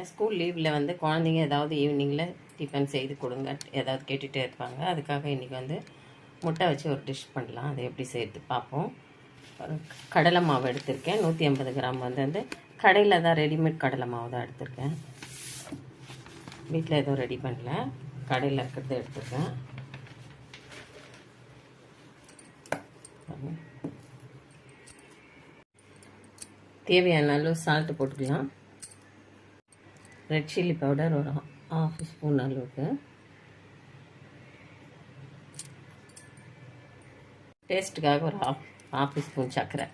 School லீவில் வந்து குழந்தைங்க ஏதாவது ஈவினிங்கில் டிஃபன் செய்து கொடுங்க ஏதாவது கேட்டுகிட்டே இருப்பாங்க. அதுக்காக இன்றைக்கி வந்து முட்டை வச்சு ஒரு டிஷ் பண்ணலாம். அதை எப்படி செய்கிறது பார்ப்போம். கடலை மாவு எடுத்திருக்கேன். 150 கிராம் வந்து கடையில் தான் ரெடிமேட் கடலை மாவு தான் எடுத்திருக்கேன். வீட்டில் எதுவும் ரெடி பண்ணல, கடையில் இருக்கிறத எடுத்திருக்கேன். தேவையான அளவு சால்ட்டு போட்டுக்கலாம். ரெட் சில்லி பவுடர் ஒரு 1/2 ஸ்பூன் அளவுக்கு, டேஸ்ட்டுக்காக ஒரு half ஸ்பூன் சர்க்கரை,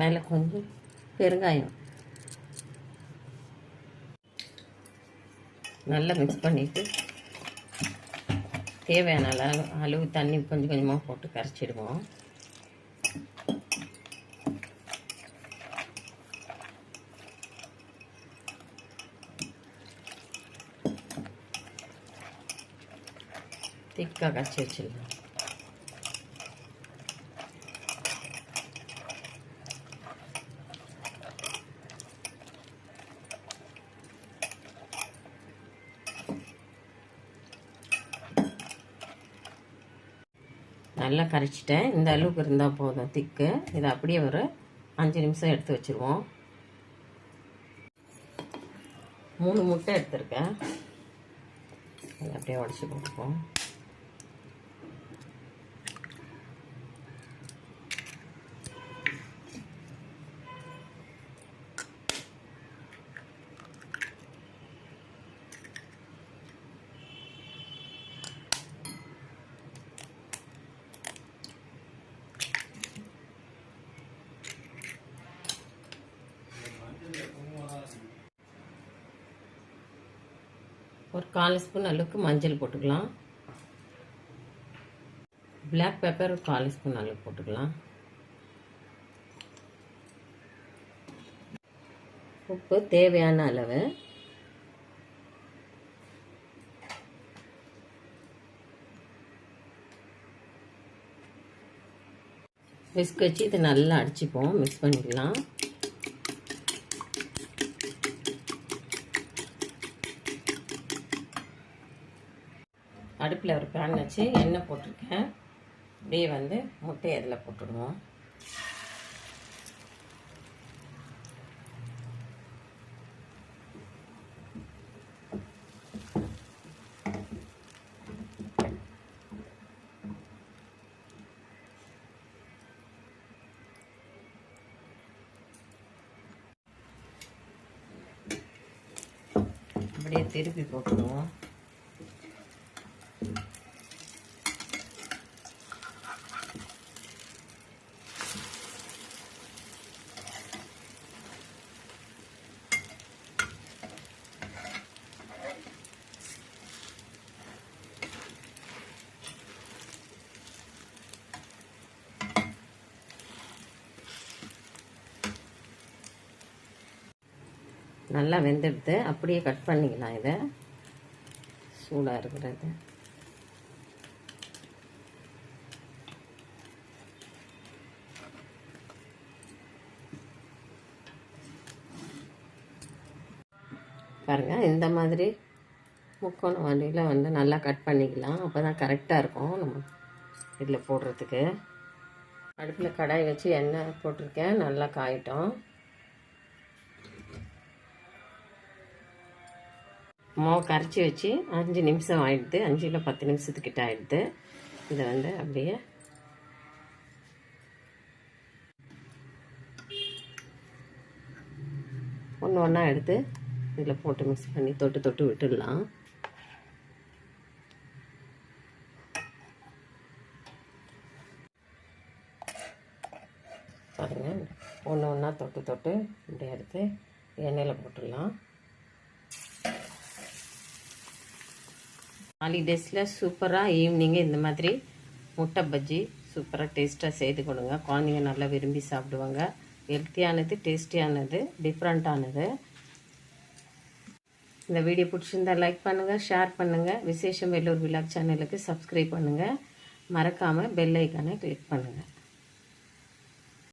மேலே கொஞ்சம் பெருங்காயம். நல்லா மிக்ஸ் பண்ணிவிட்டு தேவையான அளவு தண்ணி கொஞ்சம் கொஞ்சமாக போட்டு கரைச்சிடுவோம். திக்காக கரைச்சி வச்சிடலாம். நல்லா கரைச்சிட்டேன். இந்த அளவுக்கு இருந்தால் போதும் திக்கு. இதை அப்படியே ஒரு 5 நிமிஷம் எடுத்து வச்சுருவோம். 3 முட்டை எடுத்துருக்கேன். அதை அப்படியே உடச்சி போட்டுப்போம். ஒரு 1/4 ஸ்பூன் அளவுக்கு மஞ்சள் போட்டுக்கலாம். பிளாக் பெப்பர் ஒரு 1/4 ஸ்பூன் அளவு போட்டுக்கலாம். உப்பு தேவையான அளவு. விஸ்க் வச்சு இதை நல்லா அடிச்சுப்போம். மிக்ஸ் பண்ணிக்கலாம். அடுப்பில் ஒரு பேன் வச்சு எண்ணெய் போட்டிருக்கேன். அப்படியே வந்து முட்டையை அதில் போட்டுடுவோம். அப்படியே திருப்பி போட்டுடுவோம். நல்லா வெந்தெடுத்து அப்படியே கட் பண்ணிக்கலாம். இதை சூடாக இருக்கிறது பாருங்கள். இந்த மாதிரி முக்கோண வண்டியில் வந்து நல்லா கட் பண்ணிக்கலாம். அப்போ தான் கரெக்டாக இருக்கும் நம்ம இதில் போடுறதுக்கு. அடுப்பில் கடாய் வச்சு எண்ணெய் போட்டிருக்கேன். நல்லா காயிட்டோம். மாவு கரைச்சி வச்சு 5 நிமிஷம் ஆகிடுது. 5 இல்லை 10 நிமிஷத்துக்கிட்ட ஆகிடுது. இதை வந்து அப்படியே ஒன்று ஒன்றா எடுத்து இதில் போட்டு மிக்ஸ் பண்ணி தொட்டு தொட்டு விட்டுடலாம். பாருங்கள், ஒன்று ஒன்றா தொட்டு தொட்டு இப்படி எடுத்து எண்ணெயில் போட்டுடலாம். ஹாலிடேஸில் சூப்பராக ஈவினிங்கு இந்த மாதிரி முட்டை பஜ்ஜி சூப்பராக டேஸ்ட்டாக செய்து கொடுங்க. குழந்தைங்க நல்லா விரும்பி சாப்பிடுவாங்க. ஹெல்த்தியானது, டேஸ்டியானது, டிஃப்ரெண்ட்டானது. இந்த வீடியோ பிடிச்சிருந்தால் லைக் பண்ணுங்கள், ஷேர் பண்ணுங்கள். விசேஷம் வெள்ளூர் விலாக் சேனலுக்கு சப்ஸ்கிரைப் பண்ணுங்கள். மறக்காமல் பெல் ஐக்கானை கிளிக் பண்ணுங்கள்.